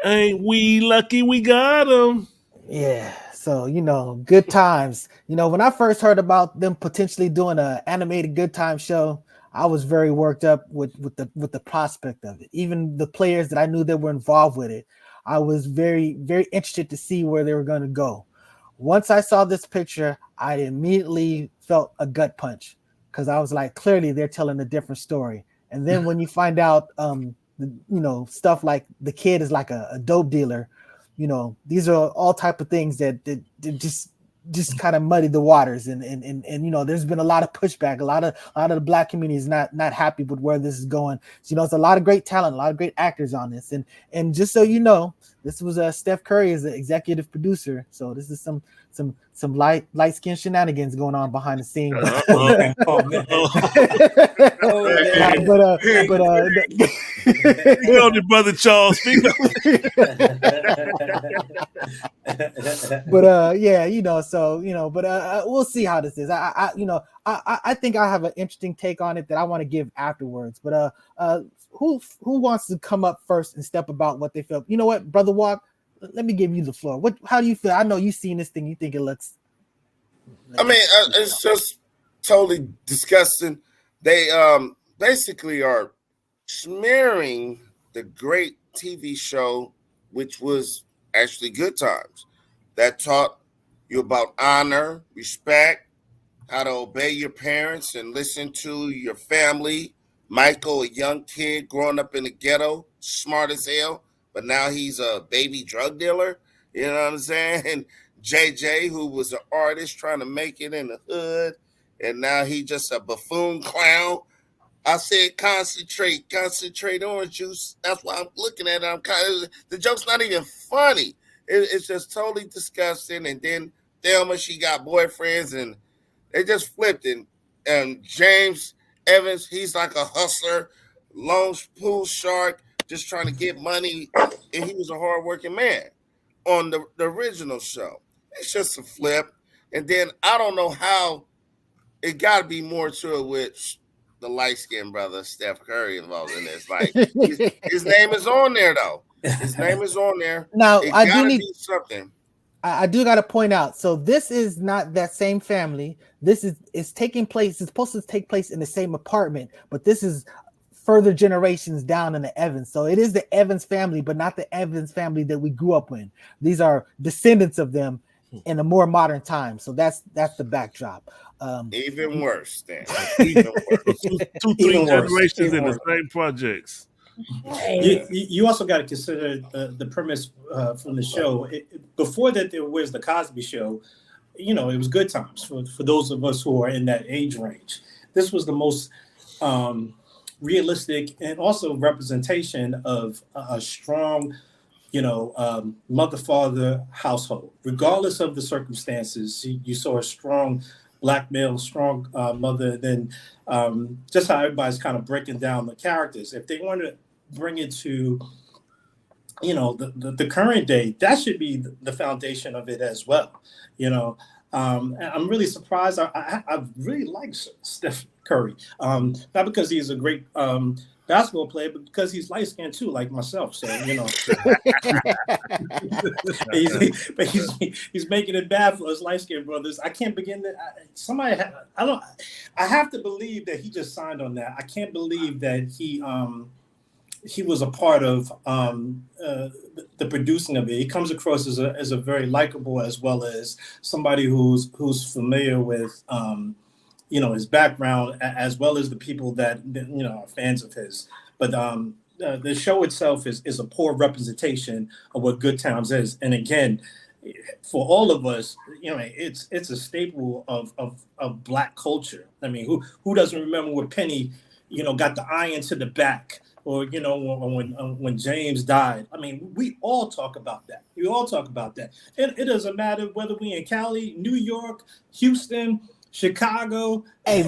Ain't we lucky we got him? Yeah. So, good times. When I first heard about them potentially doing an animated good time show, I was very worked up with the prospect of it. Even the players that I knew that were involved with it, I was very, very interested to see where they were going to go. Once I saw this picture, I immediately felt a gut punch because I was like, clearly they're telling a different story. And then when you find out, stuff like the kid is like a dope dealer, these are all type of things that just kind of muddy the waters, and there's been a lot of pushback. A lot of the black community is not happy with where this is going. So, it's a lot of great talent, a lot of great actors on this, and just so you know, this was Steph Curry is the executive producer. So this is some light skin shenanigans going on behind the scene. But Oh man, oh man, oh man. Speak on it, brother Charles. Speak on but we'll see how this is. I think I have an interesting take on it that I want to give afterwards. But who wants to come up first and step about what they feel? You know what, brother Walk, let me give you the floor. How do you feel? I know you've seen this thing. You think it looks? I mean, it's just totally disgusting. They basically are smearing the great TV show, which was actually Good Times, that taught you about honor, respect, how to obey your parents and listen to your family. Michael, a young kid growing up in the ghetto, smart as hell, but now he's a baby drug dealer. You know what I'm saying? And JJ, who was an artist trying to make it in the hood, and now he just a buffoon clown. I said, concentrate orange juice. That's why I'm looking at it. The joke's not even funny. It's just totally disgusting. And then Thelma, she got boyfriends, and they just flipped. And James Evans, he's like a hustler, lone pool shark, just trying to get money. And he was a hardworking man on the original show. It's just a flip. And then I don't know how it got to be more to it with the light-skinned brother, Steph Curry, involved in this. Like, his name is on there, though. His name is on there. Now, it I do need be something. I do got to point out. So this is not that same family. This is taking place. It's supposed to take place in the same apartment, but this is further generations down in the Evans. So it is the Evans family, but not the Evans family that we grew up with. These are descendants of them in a more modern time. So that's the backdrop. Even worse, then. Even worse. Three generations in the same projects. You also got to consider the premise from the show. Before that, there was the Cosby Show. It was Good Times for those of us who are in that age range. This was the most realistic and also representation of a strong, mother-father household. Regardless of the circumstances, you saw a strong black male, strong mother. Then just how everybody's kind of breaking down the characters. If they want to bring it to, the current day, that should be the foundation of it as well. I'm really surprised. I really like Steph Curry, not because he's a great basketball player, but because he's light skinned too, like myself. So he's making it bad for us light skinned brothers. I can't begin to. I have to believe that he just signed on that. I can't believe that he was a part of the producing of it. He comes across as a very likable, as well as somebody who's familiar with his background, as well as the people that are fans of his. But the show itself is a poor representation of what Good Times is. And again, for all of us, it's a staple of Black culture. I mean, who doesn't remember when Penny, got the iron to the back? Or when James died. I mean, we all talk about that. We all talk about that. It doesn't matter whether we in Cali, New York, Houston, Chicago. Hey,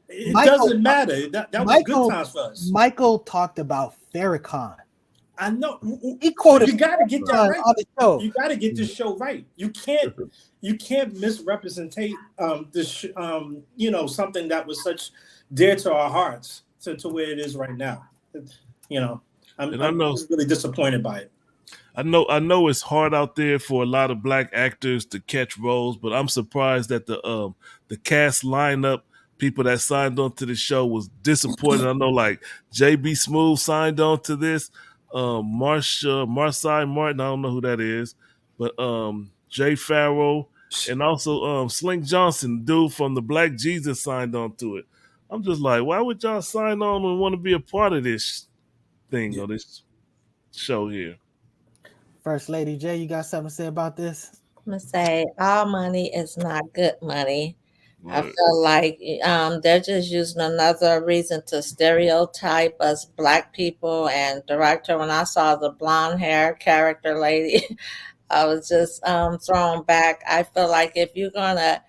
it doesn't matter. That was Good Times for us. Michael talked about Farrakhan. I know. He quoted. You got to get that right. On the show. You got to get this show right. You can't misrepresentate this. Something that was such dear to our hearts to where it is right now. I'm really disappointed by it. I know it's hard out there for a lot of black actors to catch roles, but I'm surprised that the cast lineup, people that signed on to the show, was disappointed. I know like JB Smooth signed on to this, Marcy Martin, I don't know who that is, but Jay Farrell and also Slink Johnson, dude from the Black Jesus, signed on to it. I'm just like, why would y'all sign on and want to be a part of this thing or this show here? First Lady J, you got something to say about this? I'm gonna say all money is not good money. I Right. feel like they're just using another reason to stereotype us black people. And director, when I saw the blonde hair character lady, I was just thrown back. I feel like if you're gonna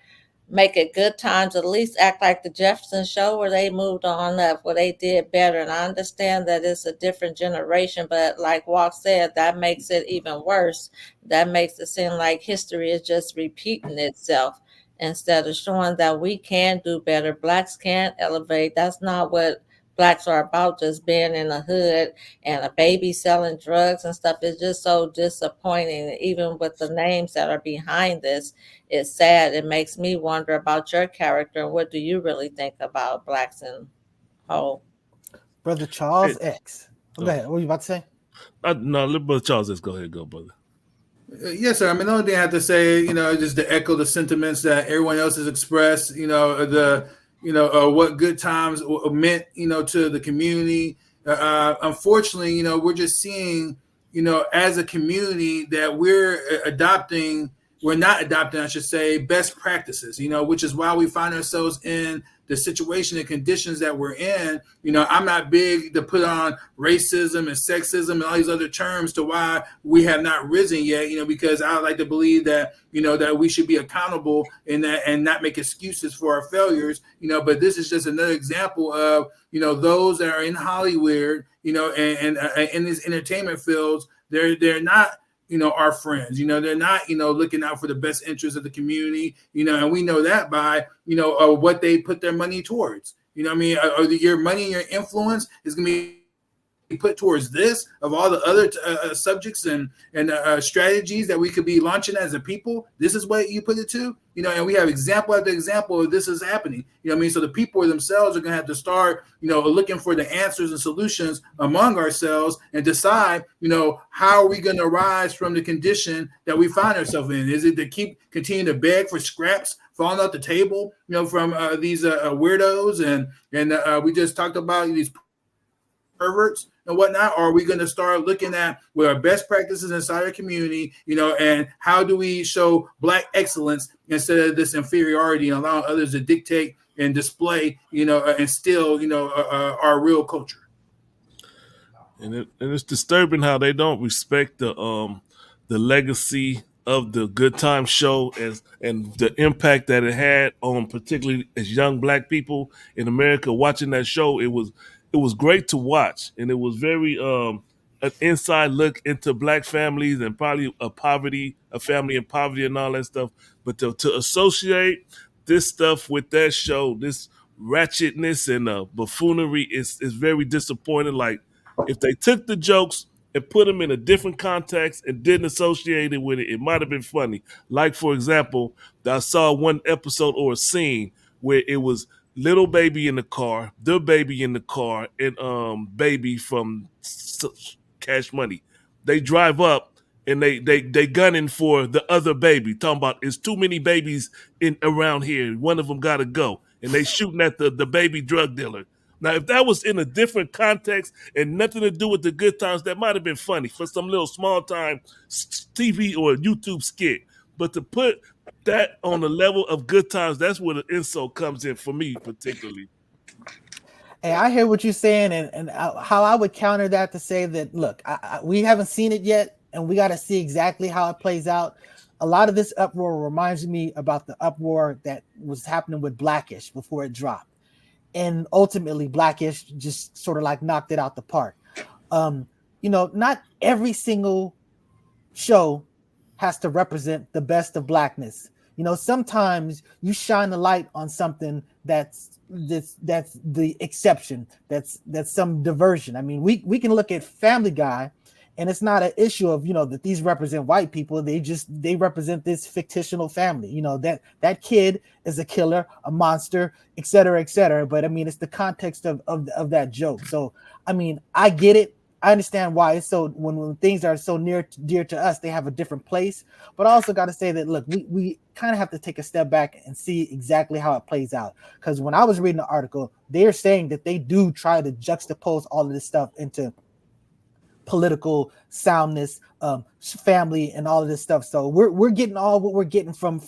make it good times, at least act like the Jefferson show where they moved on up, where they did better. And I understand that it's a different generation, but like Walk said, that makes it even worse. That makes it seem like history is just repeating itself instead of showing that we can do better. Blacks can elevate. That's not what blacks are about, just being in the hood and a baby selling drugs and stuff. Is just so disappointing, even with the names that are behind this. It's sad. It makes me wonder about your character and what do you really think about blacks in whole. Brother Charles It, X. Go ahead. What were you about to say? no, let Brother Charles, let's go ahead, go, brother. Yes, sir. I mean, the only thing I have to say, just to echo the sentiments that everyone else has expressed, what good times meant, to the community. Unfortunately, we're just seeing, as a community that we're not adopting, I should say, best practices, which is why we find ourselves in the situation and conditions that we're in. I'm not big to put on racism and sexism and all these other terms to why we have not risen yet, because I like to believe that, that we should be accountable in that and not make excuses for our failures, but this is just another example of, those that are in Hollywood, and in these entertainment fields, they're not, our friends, they're not, looking out for the best interests of the community, and we know that by, what they put their money towards, your money and your influence is going to be put towards this of all the other subjects and strategies that we could be launching as a people. This is what you put it to, and we have example after example of this is happening. So the people themselves are going to have to start, looking for the answers and solutions among ourselves and decide, how are we going to rise from the condition that we find ourselves in? Is it to continue to beg for scraps falling off the table, from these weirdos and we just talked about these perverts and whatnot? Or are we going to start looking at what are best practices inside our community, and how do we show black excellence instead of this inferiority and allowing others to dictate and display, and still, our real culture? And it's disturbing how they don't respect the legacy of the Good Time show and the impact that it had on particularly as young black people in America watching that show. It was great to watch, and it was very an inside look into black families and probably a family in poverty and all that stuff. But to associate this stuff with that show, this ratchetness and buffoonery is very disappointing. Like if they took the jokes and put them in a different context and didn't associate it with it, it might have been funny. Like, for example, I saw one episode or a scene where it was little baby in the car, the baby in the car, and baby from Cash Money. They drive up and they gunning for the other baby, talking about it's too many babies in around here. One of them got to go, and they shooting at the baby drug dealer. Now, if that was in a different context and nothing to do with the Good Times, that might have been funny for some little small time TV or YouTube skit. But to put that on the level of Good Times, that's where the insult comes in for me, particularly. Hey, I hear what you're saying, and how I would counter that to say that, look, we haven't seen it yet, and we got to see exactly how it plays out. A lot of this uproar reminds me about the uproar that was happening with Blackish before it dropped. And ultimately, Blackish just sort of like knocked it out the park. Not every single show has to represent the best of blackness. Sometimes you shine the light on something that's the exception. That's some diversion. I mean, we can look at Family Guy And it's not an issue of, that these represent white people. They represent this fictional family. That kid is a killer, a monster, et cetera, et cetera. But I mean, it's the context of that joke. So I mean, I get it. I understand why it's so when things are so dear to us, they have a different place. But I also got to say that, look, we kind of have to take a step back and see exactly how it plays out. Because when I was reading the article, they're saying that they do try to juxtapose all of this stuff into political soundness, family, and all of this stuff. So we're getting all what we're getting from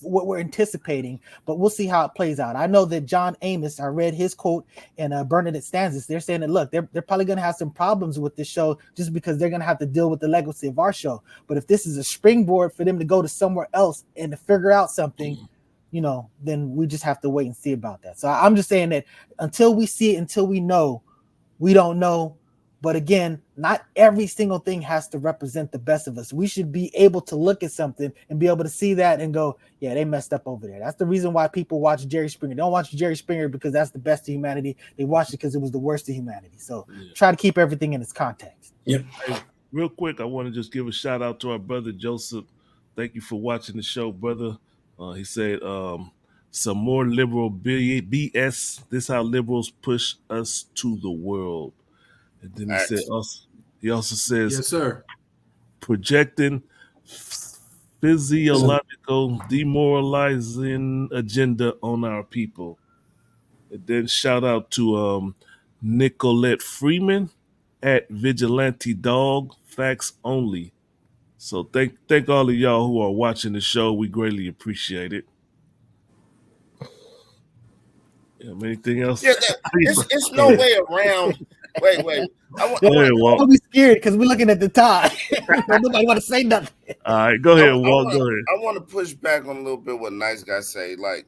what we're anticipating, but we'll see how it plays out. I know that John Amos, I read his quote in Bernadette Stanzas. They're saying that, look, they're probably going to have some problems with this show just because they're going to have to deal with the legacy of our show. But if this is a springboard for them to go to somewhere else and to figure out something, then we just have to wait and see about that. So I'm just saying that until we see it, until we know, we don't know. But again, not every single thing has to represent the best of us. We should be able to look at something and be able to see that and go, yeah, they messed up over there. That's the reason why people watch Jerry Springer. They don't watch Jerry Springer because that's the best of humanity. They watch it because it was the worst of humanity. So try to keep everything in its context. Yep. Hey, real quick, I want to just give a shout out to our brother Joseph. Thank you for watching the show, brother. He said, some more liberal BS. This how liberals push us to the world. And then he also says, Yes, sir. projecting physiological demoralizing agenda on our people. And then shout out to Nicolette Freeman at Vigilante Dog, facts only. So thank all of y'all who are watching the show. We greatly appreciate it. Anything else? Yeah, it's no way around. Wait. Go ahead, Walt. I'll be scared because we're looking at the time. Nobody want to say nothing. All right, go ahead, Walt. Go ahead. I want to push back on a little bit what Nice Guy say. Like,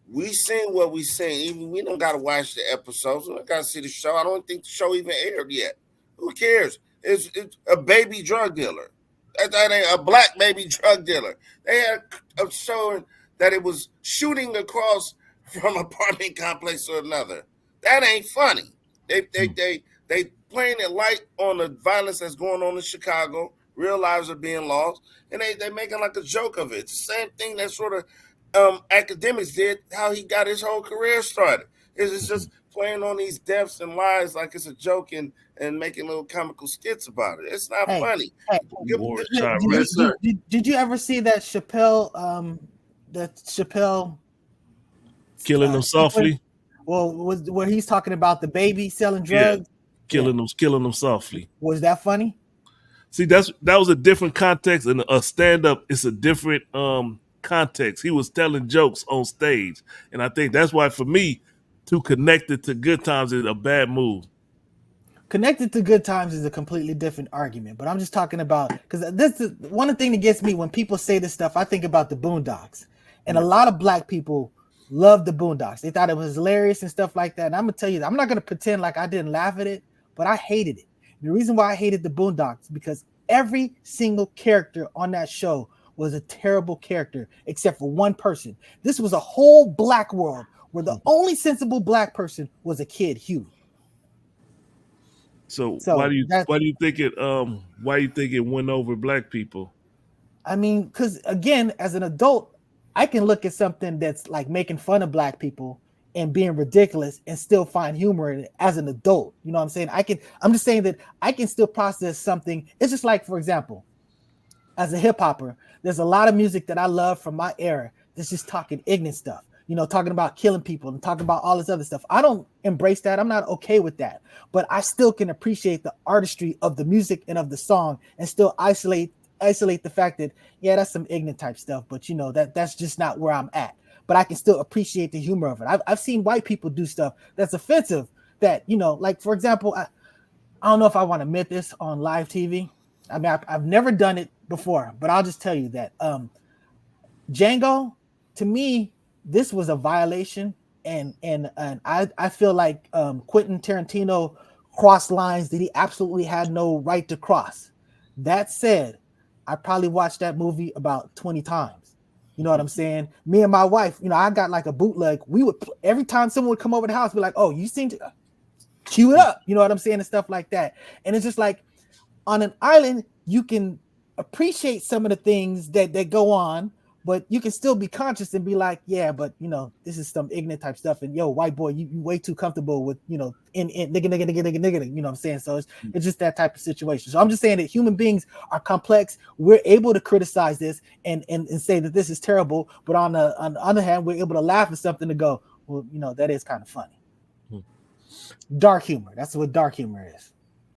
we seen what we seen. Even we don't got to watch the episodes. We don't got to see the show. I don't think the show even aired yet. Who cares? It's a baby drug dealer. That ain't a black baby drug dealer. They had a showing that it was shooting across from apartment complex to another. That ain't funny. They playing it light on the violence that's going on in Chicago. Real lives are being lost, and they making like a joke of it. It's the same thing that sort of academics did, how he got his whole career started. It's just playing on these deaths and lies like it's a joke and making little comical skits about it. It's not funny. Did you ever see that Chappelle killing them softly? Well, where he's talking about the baby selling drugs, killing them softly. Was that funny? See, that was a different context, and a stand-up is a different context. He was telling jokes on stage, and I think that's why, for me, to connect it to Good Times is a bad move. Connected to Good Times is a completely different argument, but I'm just talking about, because this is one thing that gets me when people say this stuff. I think about the Boondocks, and a lot of black people love the Boondocks. They thought it was hilarious and stuff like that. And I'm gonna tell you, I'm not gonna pretend like I didn't laugh at it, but I hated it. And the reason why I hated the Boondocks because every single character on that show was a terrible character, except for one person. This was a whole black world where the only sensible black person was a kid, Huey. So why do you think it went over black people? I mean, because again, as an adult, I can look at something that's like making fun of black people and being ridiculous and still find humor in it as an adult. You know what I'm saying? I'm just saying that I can still process something. It's just like, for example, as a hip hopper, there's a lot of music that I love from my era that's just talking ignorant stuff, talking about killing people and talking about all this other stuff. I don't embrace that. I'm not okay with that, but I still can appreciate the artistry of the music and of the song and still isolate the fact that, yeah, that's some ignorant type stuff, but that's just not where I'm at. But I can still appreciate the humor of it. I've seen white people do stuff that's offensive that, like, for example, I don't know if I want to admit this on live TV. I mean, I've never done it before, but I'll just tell you that Django, to me, this was a violation. And I feel like Quentin Tarantino crossed lines that he absolutely had no right to cross. That said, I probably watched that movie about 20 times. You know what I'm saying? Me and my wife, I got like a bootleg. We would, every time someone would come over the house, be like, oh, you seem to cue it up. You know what I'm saying? And stuff like that. And it's just like, on an island, you can appreciate some of the things that go on, but you can still be conscious and be like, yeah, but you know, this is some ignorant type stuff. And yo, white boy, you way too comfortable with, you know, in nigga, you know what I'm saying? So it's just that type of situation. So I'm just saying that human beings are complex. We're able to criticize this and say that this is terrible, but on the other hand, we're able to laugh at something to go, well, you know, that is kind of funny. Dark humor. That's what dark humor is.